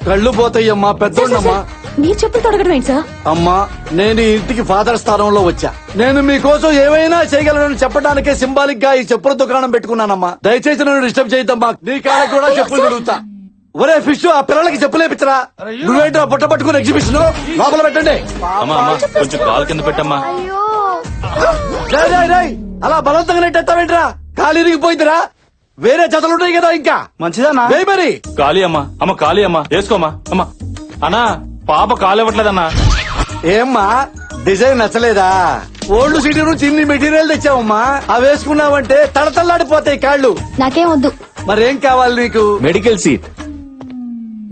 కళ్ళు పోతాయమ్మా, పెద్దోళ్ళమ్మా. మీరు చెప్పులు తొడగడం ఏంటి సార్? అమ్మా, నేను ఈ ఇంటికి ఫాదర్ స్థానంలో వచ్చా. నేను మీకోసం ఏమైనా చేయగలను చెప్పడానికే సింబాలిక్ గా ఈ చెప్పుల దుకాణం పెట్టుకున్నానమ్మా. దయచేసి నన్ను డిస్టర్బ్ చేయద్దమ్మా. నీ కాళ్ళకి కూడా చెప్పులు తిరుగుతా. ఒరే ఫిష్, ఆ పిల్లలకి చెప్పులేపించరా. నువ్వేంట్రా బుట్ట పట్టుకుని ఎగ్జిబిషన్ లోపల పెట్టండి. అమ్మా అమ్మా, కొంచెం కాలు కింద పెట్టమ్మా. రేయ్, రేయ్, రేయ్, అలా బలవంతంగా నెట్టేస్తావేంట్రా? కాలు ఇరిగిపోయిందిరా. వేరే జతలుంటాయి కదా ఇంకా. మంచిదన్నా మరి. కాళీ అమ్మా, అమ్మ కాళీ అమ్మా, వేసుకోమ్మా. అమ్మా అన్నా, పాప కాలు ఇవ్వట్లేదన్నా. ఏమ్మా, డిజైన్ నచ్చలేదా? ఓల్డ్ సిటీ నుంచి ఇన్ని మెటీరియల్ తెచ్చావమ్మా. అవి వేసుకున్నావంటే తడతల్లాడిపోతాయి కాళ్ళు. నాకేం వద్దు. మరేం కావాలి నీకు? Medical seat.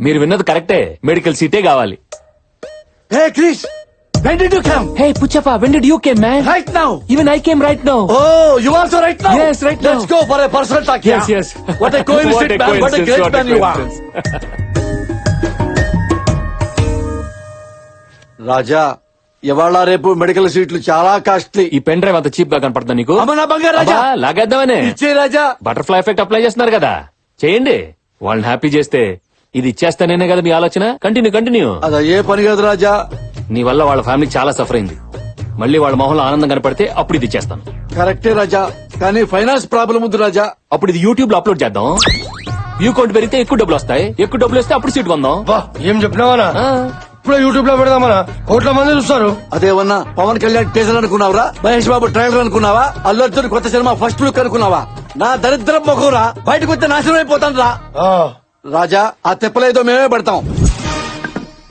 మీరు విన్నది కరెక్టే, మెడికల్ సీటే కావాలి. హే Krish, when did you come? Hey Puchappa, when did you came, man? Right now. Even I came right now. Oh, you also right now? Yes, right now. Let's go for a personal talk. Yes, yes. What a coincidence, man. What a great man you are. రాజా, ఇవాళ రేపు medical సీట్లు చాలా costly. ఈ pen drive అంత cheap గా కనపడుతుందా నీకు? అమ్మ నా బంగారు రాజా, అబ్బా, లాగేద్దామనే. ఇచ్చే రాజా. బటర్ఫ్లై ఎఫెక్ట్ అప్లై చేస్తున్నారు కదా, చేయండి. వాళ్ళని హ్యాపీ చేస్తే ఇది ఇచ్చేస్తానే కదా మీ ఆలోచన. కంటిన్యూ. అది ఏ పని కాదు రాజా. నీ వల్ల వాళ్ళ ఫ్యామిలీ చాలా సఫర్ అయింది. మళ్ళీ వాళ్ళ మొహంలో ఆనందం కనపడితే అప్పుడు ఇది ఇచ్చేస్తాను. కరెక్టే రాజా, కానీ ఫైనాన్స్ ప్రాబ్లం ఉంది రాజా. అప్పుడు ఇది యూట్యూబ్ లో అప్లోడ్ చేద్దాం. వ్యూ కౌంట్ పెరిగితే ఎక్కువ డబ్బులు వస్తాయి. ఎక్కువ డబ్బులు వస్తే అప్పుడు సీట్ కొందాం. ఏం చెప్పినావా? ఇప్పుడు యూట్యూబ్ లో పెడదామనా? కోట్ల మంది చూస్తారు. అదేమన్నా పవన్ కళ్యాణ్ టీజర్ అనుకున్నావురా? మహేష్ బాబు ట్రైలర్ అనుకున్నావా? అల్లు అర్జున్ కొత్త సినిమా ఫస్ట్ లుక్ అనుకున్నావా? నా దరిద్రం మొఖంరా, బయటకు వస్తే నాశనం అయిపోతాను రా. రాజా, ఆ తెప్పలేదో మేమే పెడతాం.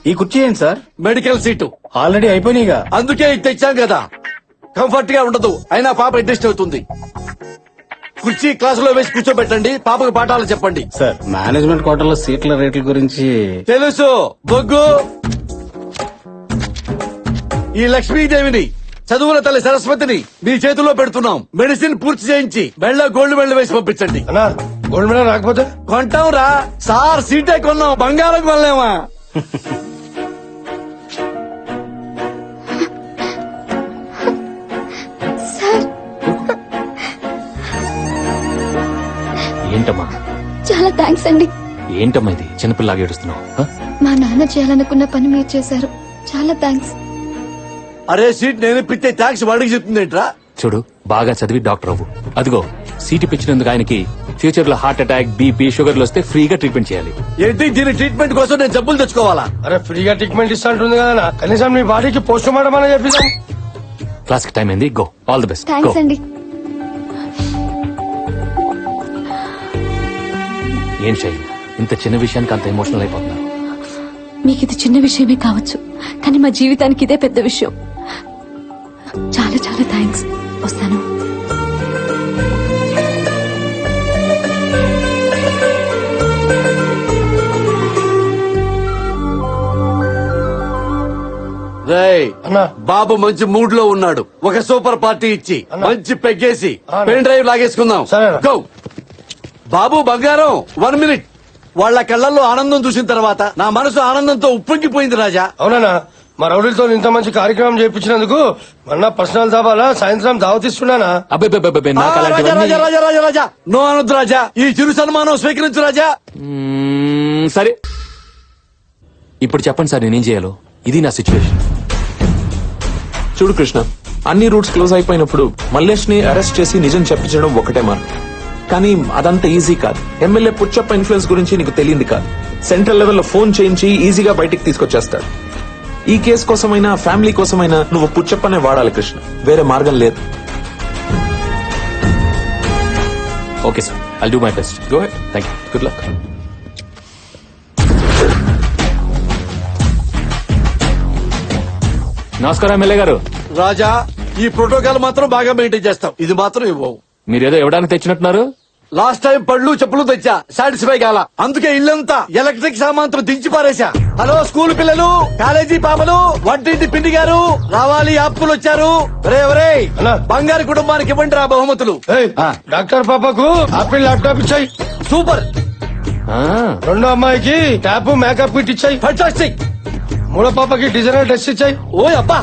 ఈ కుర్చీ ఏంటి సార్? మెడికల్ సీటు ఆల్రెడీ అయిపోయినాయిగా. అందుకే ఇది తెచ్చాం కదా. కంఫర్ట్ గా ఉండదు, అయినా పాప అడ్జస్ట్ అవుతుంది. కుర్చీ క్లాసులో వేసి కూర్చోబెట్టండి, పాపకు పాఠాలు చెప్పండి. సార్, మేనేజ్మెంట్ కోటాలో సీట్ల రేట్ల గురించి తెలుసు బొగ్గు. ఈ లక్ష్మీదేవిని, చదువుల తల్లి సరస్వతిని మీ చేతుల్లో పెడుతున్నాం. మెడిసిన్ పూర్తి చేయించి మెళ్ళ గోల్డ్ మెడల్ వేసి పంపించండి. అన్నా, గోల్డ్ మెడల్ రాకపోతే కొంటాం రా సార్. సీటే కొన్నాం, బంగారం కొనలేమా? ఏంటమ్మా? చాలా థ్యాంక్స్ అండి. ఏంటమ్మా ఇది చిన్నపిల్లగా ఏడుస్తున్నావు? మా నాన్న చేయాలనుకున్న పని మీరు చేశారు. చాలా థ్యాంక్స్. అరే సీట్ నేను ఇప్పితే ట్యాక్స్ వాడికి చెప్తుందేంట్రా? చూడు, బాగా చదివి డాక్టర్ అవ్వు. అదిగో సీట్ ఇప్పించినందుకు ఆయనకి ఫ్యూచర్ లో హార్ట్ అటాక్, బీపీ, షుగర్లు వస్తే ఫ్రీగా ట్రీట్మెంట్ చేయాలి. ఏంటి, దీని ట్రీట్మెంట్ కోసం నేను జబ్బులు తెచ్చుకోవాలా? అరే ఫ్రీగా ట్రీట్మెంట్ ఇస్తా ఉంటుంది కదా, కనీసం మీ బాడీకి పోస్ట్ మార్టం అని చెప్పిస్తాం. క్లాస్ కి టైం అయింది, go. All the best. Thanks అండి. ఏం శైలి, ఇంత చిన్న విషయానికి అంత ఎమోషనల్ అయిపోతున్నారు? మీకు ఇది చిన్న విషయమే కావచ్చు, కానీ మా జీవితానికి ఇదే పెద్ద విషయం. చాలా చాలా థ్యాంక్స్. వస్తాను. రేయ్ అన్నా. బాబు మంచి మూడ్ లో ఉన్నాడు. ఒక సూపర్ పార్టీ ఇచ్చి అన్నా. మంచి పెగ్గేసి అన్నా. పెన్ డ్రైవ్ లాగేసుకుందాం. సరేనా. గో. బాబు బంగారం, 1 minute. వాళ్ళ కళ్ళల్లో ఆనందం చూసిన తర్వాత నా మనసు ఆనందంతో ఉప్పొంగిపోయింది రాజా. అవునా, మా రౌడీలతో ఇంత మంచి కార్యక్రమం చేయించినందుకు మొన్న పర్సనల్ దాబాలా సాయంత్రం దావతిస్తున్నానా? అబ్బాయి నాకు రాజా అలాంటివన్నీ- రాజా రాజా రాజా రాజా నో అనొద్దు రాజా. ఈ చిరు సన్మానం స్వీకరించు రాజా. సరే, ఇప్పుడు చెప్పండి సార్, నేనేం చేయాలో? ఇది నా సిచ్యువేషన్. చూడు కృష్ణ, అన్ని రూట్స్ క్లోజ్ అయిపోయినప్పుడు మల్లేష్ ని అరెస్ట్ చేసి నిజం చెప్పించడం ఒకటే మార్గం. కానీ అదంత ఈజీ కాదు. ఎమ్మెల్యే పుచ్చప్ప ఇన్ఫ్లుయెన్స్ గురించి నీకు తెలియంది కాదు. సెంట్రల్ లెవెల్లో ఫోన్ చేయించి ఈజీగా బయటికి తీసుకొచ్చేస్తాడు. ఈ కేసు కోసమైనా ఫ్యామిలీ కోసమైనా నువ్వు పుచ్చప్పనే వాడాలి కృష్ణ, వేరే మార్గం లేదు. Okay sir, I'll do my best. Go head. Thank you. Good luck. నమస్కారం ఎమ్మెల్యే గారు. రాజా, ఈ ప్రోటోకాల్ మాత్రం బాగా మెయింటైన్ చేస్తాం. ఇది మాత్రం ఇవ్వవు. మీరేదో ఇవ్వడానికి తెచ్చినట్టున్నారు. లాస్ట్ టైం పళ్ళు చెప్పులు తెచ్చా, సాటిస్ఫై కాల. అందుకే ఇల్లంతా ఎలక్ట్రిక్ సామాన్తో దించి పారేశా. హలో స్కూల్ పిల్లలు, కాలేజీ పాపలు, వంటింటి పిండి గారు రావాలి, ఆప్కులు వచ్చారు. అన్నా. బంగారు కుటుంబానికి ఇవ్వండి రా బహుమతులు. ఏయ్, డాక్టర్ పాపకు ఆపిల్ ల్యాప్టాప్ ఇచ్చాయి. సూపర్. రెండో అమ్మాయికి ట్యాప్ మేకప్ కిట్ ఇచ్చాయి. ఫంటాస్టిక్. మూడో పాపకి డిజైనర్ డ్రెస్ ఇచ్చాయి. ఓ అబ్బా.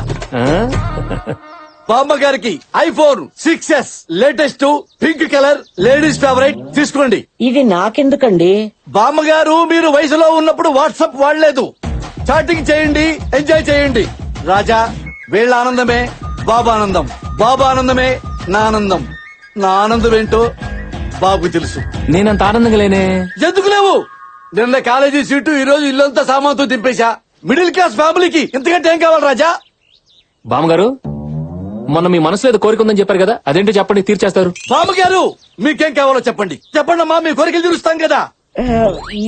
బామ్మ గారికి iPhone 6s latest pink colour ladies favourite తీసుకోండి. ఇది నాకెందుకండి? బామ్మగారు మీరు వయసులో ఉన్నప్పుడు వాట్సాప్ వాడలేదు. చాటింగ్ చేయండి, ఎంజాయ్ చేయండి. రాజా వీళ్ళ ఆనందమే బాబా ఆనందం, బాబా ఆనందమే నా ఆనందం. నా ఆనందం ఏంటో బాబుకు తెలుసు. నేనంత ఆనందంగా లేనే. ఎందుకు లేవు? నిన్న కాలేజీ సీటు, ఈ రోజు ఇల్లంతా సామాన్తో దింపేశా. మిడిల్ క్లాస్ ఫ్యామిలీకి ఇంతకంటే ఏం కావాలి రాజా? బామ్మగారు మొన్న మీ మనసులో ఏదో కోరిక ఉందని చెప్పారు కదా, అదేంటో చెప్పండి, తీర్చేస్తారు. బామ్మగారు మీకేం కావాలో చెప్పండి. చెప్పండి అమ్మా, మీ కోరికలు తీరుస్తాం కదా.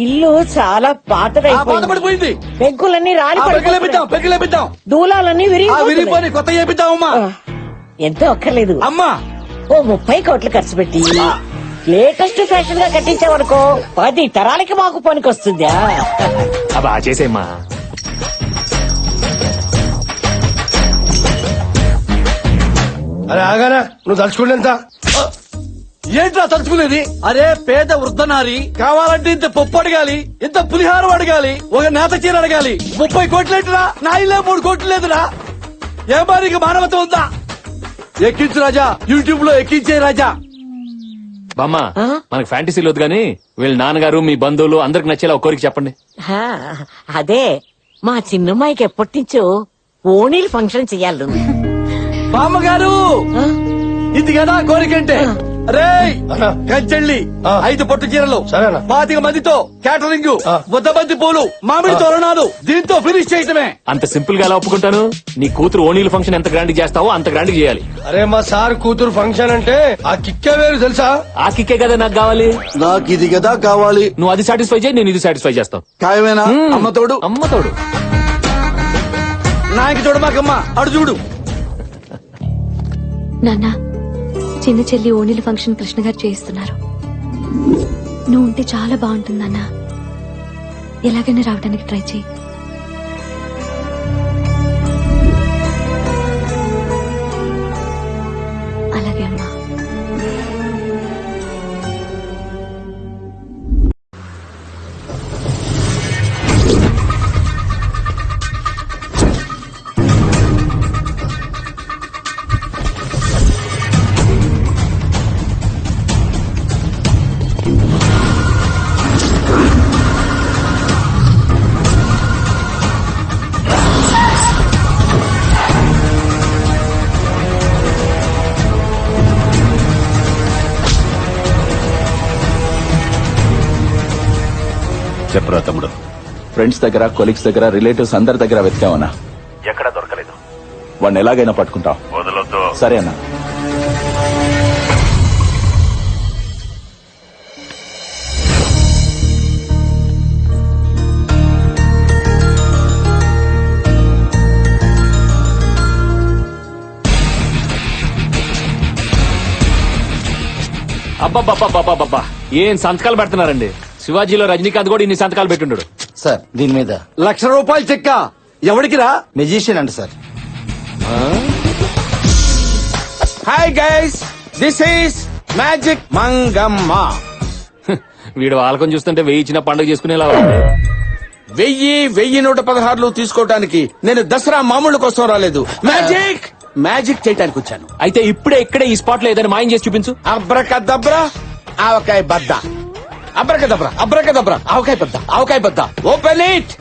ఇల్లు చాలా పాతదైపోయింది. బాధపడిపోయింది. పెంకులన్నీ రాలి పెగ్గులేపిద్దాం, పెగ్గులేపిద్దాం. దూలాలన్నీ విరిగిపోయి కొత్త చేపిద్దామమ్మా. ఎంతో అక్కర్లేదు. అమ్మా ఓ 30 కోట్లు ఖర్చు పెట్టి లేటెస్ట్ ఫ్యాషన్ గా కట్టించావనుకో 10 తరాలకి మాకు పనికొస్తుందా? అబ్బా చేసేమ్మా. అరే ఆగానా, నువ్వు తలుచుకుంటేంత ఏంట్రా తలుచుకునేది? అరే పేద వృద్ధనారి కావాలంటే ఇంత పప్పు అడగాలి, ఇంత పులిహారం అడగాలి, ఒక నేత చీర అడగాలి. 30 కోట్లేంటిరా? నా ఇల్లే 3 కోట్లు లేదురా. ఏ మారికి మానవత ఉందా? ఎక్కించు రాజా, యూట్యూబ్ లో ఎక్కించే రాజా. బామ్మ మనకి ఫ్యాంటసీలు వద్దు గానీ వీళ్ళ నాన్నగారు మీ బంధువులు అందరికి నచ్చేలా ఒక కోరిక చెప్పండి. హా, అదే మా చిన్నమ్మాయికి ఎప్పటినుంచో ఓణీలు ఫంక్షన్ చెయ్యాలి. బామ్మగారు ఇది కదా కోరికంటే. రే కంచెళ్ళి 5 పట్టు చీరలు, సరేనా? 25 మందితో క్యాటరింగ్, ఆ. 100 మంది పూలు, మామిడి తోరణాలు, దీంతో ఫినిష్ చేయటమే. అంత సింపుల్ గా ఎలా ఒప్పుకుంటాను? నీ కూతురు ఓణీల ఫంక్షన్ ఎంత గ్రాండ్ చేస్తావో అంత గ్రాండ్ చేయాలి. అరే మా సార్ కూతురు ఫంక్షన్ అంటే ఆ కిక్కే వేరు తెలుసా? ఆ కిక్కే కదా నాకు కావాలి. నాకు ఇది కదా కావాలి. నువ్వు అది సాటిస్ఫై చేయి, నేను ఇది సాటిస్ఫై చేస్తాను. ఖాయమేనా? అమ్మ తోడు, అమ్మ తోడు. నాయకి చూడమాకమ్మా, అడు చూడు. నాన్న చిన్న చెల్లి ఓణీల ఫంక్షన్ కృష్ణ గారు చేయిస్తున్నారు. నువ్వు ఉంటే చాలా బాగుంటుంది నాన్న. ఎలాగైనా రావడానికి ట్రై చేయి. అలాగే అమ్మా. చెప్పరా తమ్ముడు. ఫ్రెండ్స్ దగ్గర, కొలీగ్స్ దగ్గర, రిలేటివ్స్ అందరి దగ్గర వెతికామన్నా. ఎక్కడ దొరకలేదు. వాడిని ఎలాగైనా పట్టుకుంటాం. వదలొద్దు. సరే అన్నా. అబ్బబ్బబ్బబ్బబ్బబ్బా ఏం సంతకాలు పెడుతున్నారండి. శివాజీలో రజనీకాంత్ కూడా ఇన్ని సంతకాలు పెట్టుండడు. సార్ దీని మీద ₹1,00,000 చెక్క ఎవడికిరా? మెజిషియన్ అండి sir. Hi guys, this is magic Mangamma. వీడు వాళ్ళకం చూస్తుంటే వెయ్యి ఇచ్చిన పండుగ చేసుకునేలా ఉంది. 1000 తీసుకోవటానికి నేను దసరా మామూలు కోసం రాలేదు. మ్యాజిక్ చేయటానికి వచ్చాను. అయితే ఇప్పుడే ఇక్కడే ఈ స్పాట్ లో ఏదైనా మాయం చేసి చూపించు. అబ్రకదబ్రా ఆవకాయ బద్ద. అబ్రకదబ్రా ఆవకాయ బద్ద. Open it.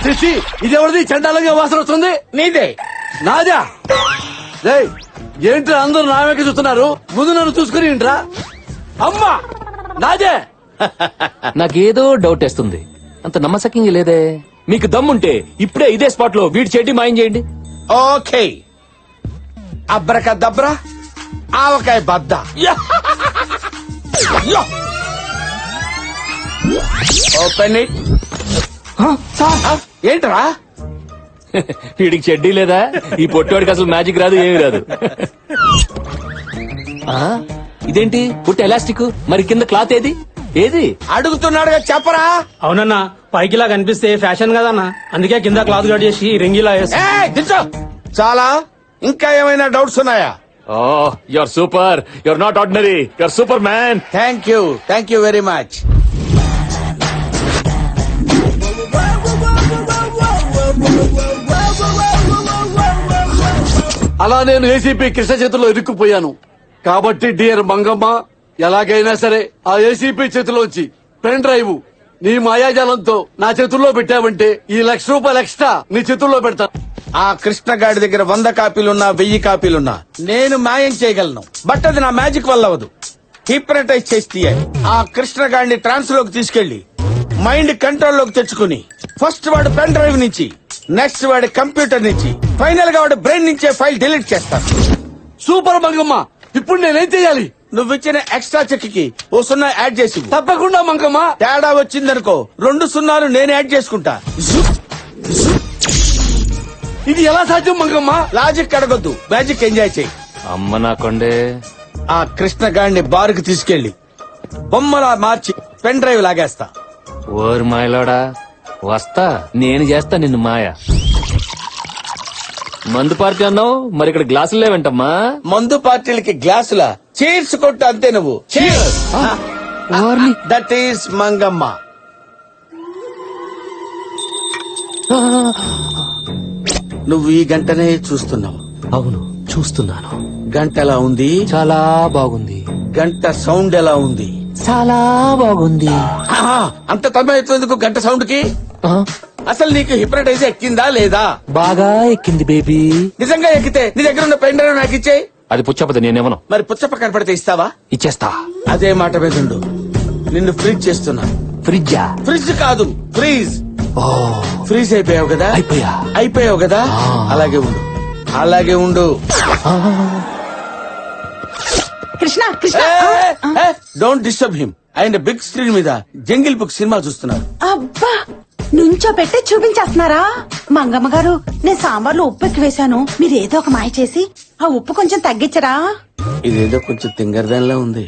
చేసి ఇదెవరిది? చండాలంగా వాసన వస్తుంది. నీదే. నాదా? రేయ్ ఏంట్రా అందరూ నా వెనక చూస్తున్నారు? ముందు నన్ను చూసుకుని ఏంట్రా? అమ్మా నాదే. నాకేదో డౌట్ వేస్తుంది. అంత నమ్మసక్యంగా లేదే. మీకు దమ్ముంటే ఇప్పుడే ఇదే స్పాట్ లో వీడి చెడ్డి మాయం చేయండి. ఓకే. అబ్రకదబ్రా ఆవకాయ బద్ద. Open it. ఏంట్రా? వీడికి చెడ్డీ లేదా? ఈ పొట్టోడికి అసలు మ్యాజిక్ రాదు, ఏమీ రాదు. ఆ, ఇదేంటి పుట్ట ఎలాస్టిక్, మరి కింద క్లాత్ ఏది? అడుగుతున్నాడుగా చెప్పరా. అవునన్నా, పైకిలా కనిపిస్తే ఫ్యాషన్ కదన్నా, అందుకే కింద క్లాత్ కట్ చేసి రింగిలా వేసి. దించో. చాలా. ఇంకా ఏమైనా డౌట్స్ ఉన్నాయా? Oh your super, your not ordinary, your super man. Thank you very much. అలా నేను ఏసీపీ కృష్ణ చేతిలో ఇరుక్కుపోయాను. కాబట్టి డియర్ మంగమ్మ, ఎలాగైనా సరే ఆ ఏసీపీ చేతిలోంచి పెన్ డ్రైవ్ నీ మాయాజాలంతో నా చేతుల్లో పెట్టావంటే ఈ ₹1,00,000 ఎక్స్ట్రా నీ చేతుల్లో పెడతా. ఆ కృష్ణగాడి దగ్గర 100 కాపీలున్నా 1000 కాపీలున్నా నేను మాయం చేయగలను. బట్ అది నా మ్యాజిక్ వల్ల అవదు. హిప్నటైజ్ చేసి తీయాలి. ఆ కృష్ణగాడిని ట్రాన్స్ లోకి తీసుకెళ్లి మైండ్ కంట్రోల్ లోకి తెచ్చుకుని ఫస్ట్ వాడు పెన్ డ్రైవ్ నుంచి, నెక్స్ట్ వాడి కంప్యూటర్ నుంచి, ఫైనల్ గా వాడు బ్రెయిన్ నుంచే ఫైల్ డిలీట్ చేస్తాను. సూపర్ మంగమ్మ, ఇప్పుడు నేనేం చెయ్యాలి? నువ్వు ఇచ్చిన ఎక్స్ట్రా చెక్ కి ఓ 0 యాడ్ చేసి ఇవ్వు. తప్పకుండా మంగమ్మ. తేడా వచ్చిందనుకో 2 0 నేను యాడ్ చేసుకుంటా. ఇది ఎలా సాధ్యం మంగమ్మ? లాజిక్ అడగొద్దు, మ్యాజిక్ ఎంజాయ్ చేయి. అమ్మ నా కొండే. ఆ కృష్ణగాడిని బారుకు తీసుకెళ్లి బొమ్మలా మార్చి పెన్ డ్రైవ్ లాగేస్తా. ఓరి మాయలోడా, వస్తా. నేను చేస్తా నిన్ను మాయ. మందు పార్టీ అన్నావు, మరి ఇక్కడ గ్లాసులు లేవంటమ్మా. మందు పార్టీలకి గ్లాసుల చీర్స్ కొట్టు అంతే. నువ్వు దట్ ఈస్ మంగమ్మ. నువ్వు ఈ గంటనే చూస్తున్నావు. అవును, చూస్తున్నాను. గంట ఎలా ఉంది? చాలా బాగుంది. గంట సౌండ్ ఎలా ఉంది? చాలా బాగుంది. ఆహా, అంత తమ్మేందుకు గంట సౌండ్ కి? అసలు నీకు హిప్నటైజ్ ఎక్కిందా లేదా? బాగా ఎక్కింది బేబీ. నిజంగా ఎక్కితే నీ దగ్గర ఉన్న పెన్ డ్రైవ్ నాకు ఇచ్చేయి. అది పుచ్చపతి, నేనేమను. మరి పుచ్చప్ప కనపడితే ఇస్తావా? ఇచ్చేస్తా. అదే మాట మీద ఉండు. నిన్ను ఫ్రీజ్ చేస్తున్నా. ఫ్రిడ్జా? ఫ్రిడ్జ్ కాదు, ఫ్రీజ్. ఓ, ఫ్రీజ్ అయిపోయావు కదా? అయిపోయా. అయిపోయావు కదా? అలాగే ఉండు, అలాగే ఉండు. Krishna Krishna don't disturb him. ఆయన బిగ్ స్క్రీన్ మీద జంగిల్ బుక్ సినిమా చూస్తున్నారు. అబ్బా, నుంచో పెట్టి చూపించేస్తున్నారా? మంగమ్మ గారు, నేను సాంబార్లో ఉప్పు ఎక్కువ వేశాను. మీరు ఏదో ఒక మాయ చేసి ఆ ఉప్పు కొంచెం తగ్గించరా? ఇదేదో కొంచెం తింగరదానిలా ఉంది.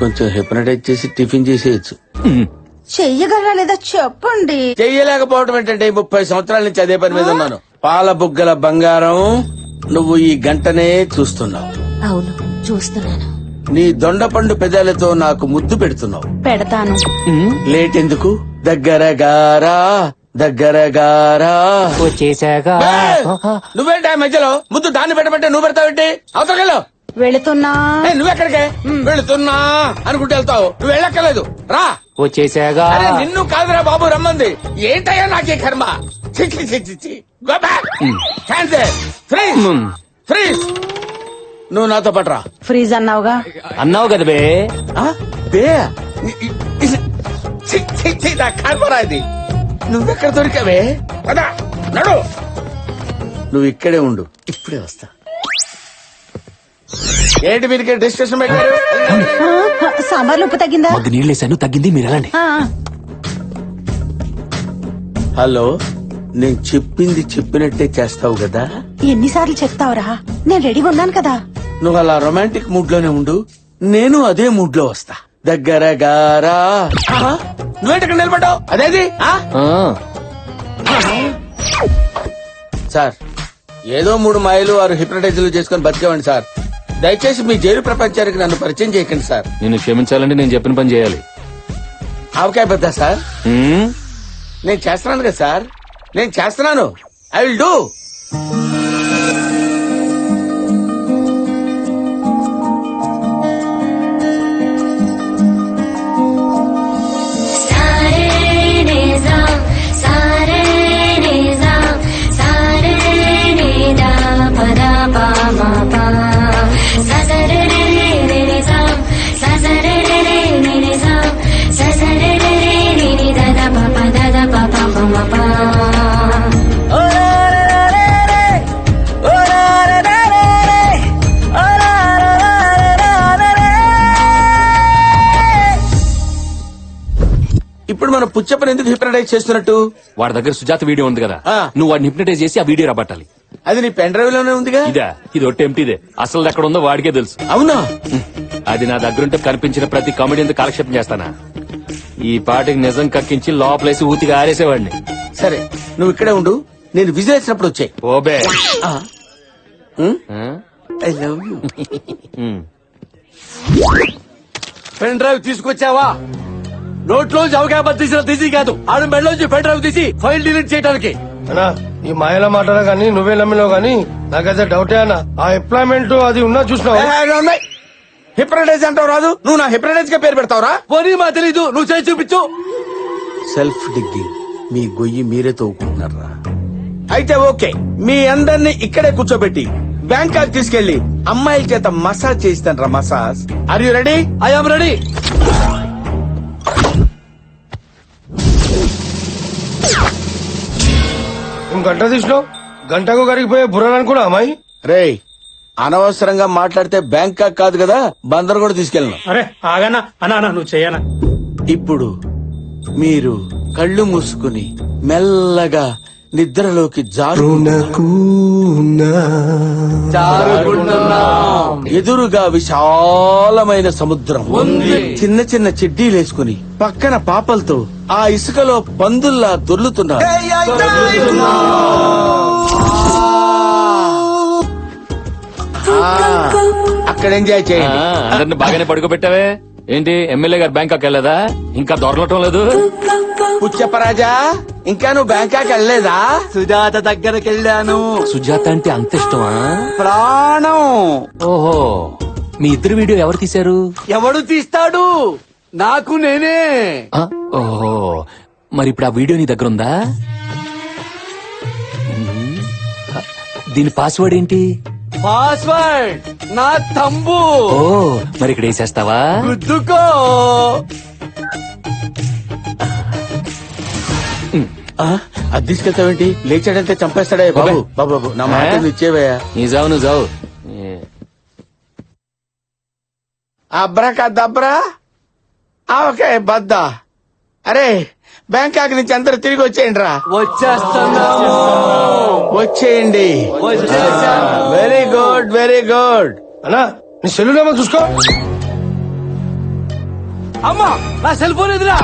కొంచెం హిప్నటైజ్ చేసి టిఫిన్ చేసేయచ్చు. చెయ్యగలరా లేదా చెప్పండి. చెయ్యలేకపోవడం ఏంటంటే 30 సంవత్సరాల నుంచి అదే పని మీద ఉన్నాను. పాల బుగ్గల బంగారం, నువ్వు ఈ గంటనే చూస్తున్నావు. అవును, చూస్తున్నాను. నీ దొండపండు పెదాలతో నాకు ముద్దు పెడుతున్నావు. పెడతాను. లేట్ ఎందుకు? దగ్గర గారా, దగ్గర గారా. వచ్చేసాగా. నువ్వేంటి ఆ మధ్యలో ముద్దు దాన్ని పెట్టమంటే నువ్వు పెడతావేంటి? అవతలకెళ్ళు. వెళుతున్నా. నువ్వెక్కడికే? వెళుతున్నా అనుకుంటూ వెళ్తావు. నువ్వు వెళ్ళక్కర్లేదు, రా. వచ్చేసాగా. అరే నిన్ను కాదురా బాబు రమ్మంది. ఏంటయ్యా నాకే కర్మ. చి, చి, చి, చి, చి. Go back. Cancel. Freeze. Freeze. నువ్వు నాతో పట్రా. ఫ్రీజ్ అన్నావుగా. అన్నావు కదా బే. ఆ? బే చి, చి, చి, నా కర్మరా ఇది. నువ్వెక్కడ దొరికావే? పద, నడు. నువ్వు ఇక్కడే ఉండు, ఇప్పుడే వస్తా. ఏంటి మీరు డిస్కషన్ పెట్టారు? సాంబార్లో ఉప్పు తగ్గిందా? మగ్గు నీళ్ళేసాను, తగ్గింది. మీరు వెళ్ళండి. హలో, నేను చెప్పింది చెప్పినట్టే చేస్తావు కదా? ఎన్నిసార్లు చెప్తావురా? నేను రెడీగా ఉన్నాను కదా. నువ్వు అలా రొమాంటిక్ మూడ్ లోనే ఉండు, నేను అదే మూడ్ లో వస్తా. దగ్గర గారా. నువ్వేంటి నిలబడ్డావు? అదేది? సార్, ఏదో 3 మాయలు 6 హిప్నటైజర్లు చేసుకుని బతికేవండి సార్. దయచేసి మీ జైలు ప్రపంచానికి నన్ను పరిచయం చేయకండి సార్. నిన్ను క్షమించాలంటే నేను చెప్పిన పని చేయాలి. ఆవకాయ బద్దా సార్? నేను చేస్తున్నాను కదా సార్, నేను చేస్తున్నాను. I will do. ఇప్పుడు మనం పుచ్చప్పని ఎందుకు హిప్నటైజ్ చేస్తున్నట్టు? వాడి దగ్గర సుజాత వీడియో ఉంది కదా, నువ్వు వాడిని హిప్నటైజ్ చేసి ఆ వీడియో రాబట్టాలి. అది నీ పెన్ డ్రైవ్ లోనే ఉందిగా. ఇదా? ఇది ఒట్టి ఎంటీదే. అసలు ఎక్కడ ఉందో వాడికే తెలుసు. అవునా? అది నా దగ్గరుంటే కనిపించిన ప్రతి కామెడీతో కాలక్షేపం చేస్తానా? ఈ పాటికి నిజం కక్కించి లోపలేసి ఊతిగా ఆరేసేవాడిని. సరే, నువ్వు ఇక్కడే ఉండు, నేను విజిల్ వేసినప్పుడు వచ్చాయి. ఓబే. I love you. Pen drive తీసుకొచ్చావా? నోట్లోంచి అవకాశం తీసిన తీసి కాదు, ఆడు మెడలోంచి పెన్ డ్రైవ్ తీసి ఫైల్ డిలీట్ చేయడానికి. అన్నా ఈ మాయల మాటలో గానీ నువ్వే నమ్మినావు గానీ నాకైతే డౌటే అన్న. ఆ ఎంప్లాయ్మెంట్ అది ఉన్నా చూసినావు. హిప్రటైజ్ అంటావు రాదు, నువ్వు నా హిప్రటైజ్ గా పేరు పెడతావురా? పోనీ మా తెలీదు, నువ్వు చేసి చూపించు. సెల్ఫ్ డిగ్గింగ్, మీ గొయ్యి మీరే తవ్వుకుంటున్నారా? అయితే ఓకే, మీ అందరినీ ఇక్కడే కూర్చోబెట్టి బ్యాంకాక్ తీసుకెళ్లి అమ్మాయిల చేత మసాజ్ చేయిస్తాను రా. Massage. Are you ready? I am ready. గంట తీసినావు, గంటకు కరిగిపోయే బుర్రని కూడా అమ్మాయి. రేయ్, అనవసరంగా మాట్లాడితే బ్యాంకాక్ కాదు కదా, బందర్ కూడా తీసుకెళ్ళను. అరే ఆగనా అన్నా నువ్వు చేయనా. ఇప్పుడు మీరు కళ్ళు మూసుకుని మెల్లగా నిద్రలోకి ఎదురుగా విశాలమైన సముద్రం ఉంది. చిన్న చిన్న చెడ్డీలేసుకుని పక్కన పాపలతో ఆ ఇసుకలో పందుల్లా దొర్లుతున్నారు. అక్కడ ఎంజాయ్ చేయండి. అందరిని బాగానే పడుకోబెట్టావే. ఏంటి ఎమ్మెల్యే గారు బ్యాంకాక్ వెళ్ళదా? ఇంకా దొరలటం లేదు. పుచ్చప్పరాజా, ఇంకా నువ్వు బ్యాంకాక్ వెళ్ళలేదా? సుజాత దగ్గరికి వెళ్ళాను. సుజాత అంటే అంత ఇష్టమా? ప్రాణం. ఓహో, మీ ఇద్దరు వీడియో ఎవరు తీశారు? ఎవడు తీస్తాడు? నాకు నేనే. ఆ, ఓహో, మరి ఇప్పుడు ఆ వీడియో నీ దగ్గర ఉందా? దీని పాస్వర్డ్ ఏంటి? పాస్వర్డ్ నా తంబు. ఓ, మరి ఇక్కడ వేసేస్తావా? గుద్దుకో. అది తీసుకెళ్తావేంటి? లేచాడంటే చంపేస్తాడే బాబు. బాబు బాబు, నా మాట ఇచ్చేవయ్యా. నీ జావు నువ్వు జావు. అబ్రకా దబ్రా, ఓకే బద్దా. అరే, బ్యాంకాక్ నుంచి అందరూ తిరిగి వచ్చేయండి రా. వచ్చేస్తున్నాము. వచ్చేయండి. Very good, very good. అన్నా నీ సెల్లు చూసుకో. అమ్మా, నా సెల్ ఫోన్ ఎదురా.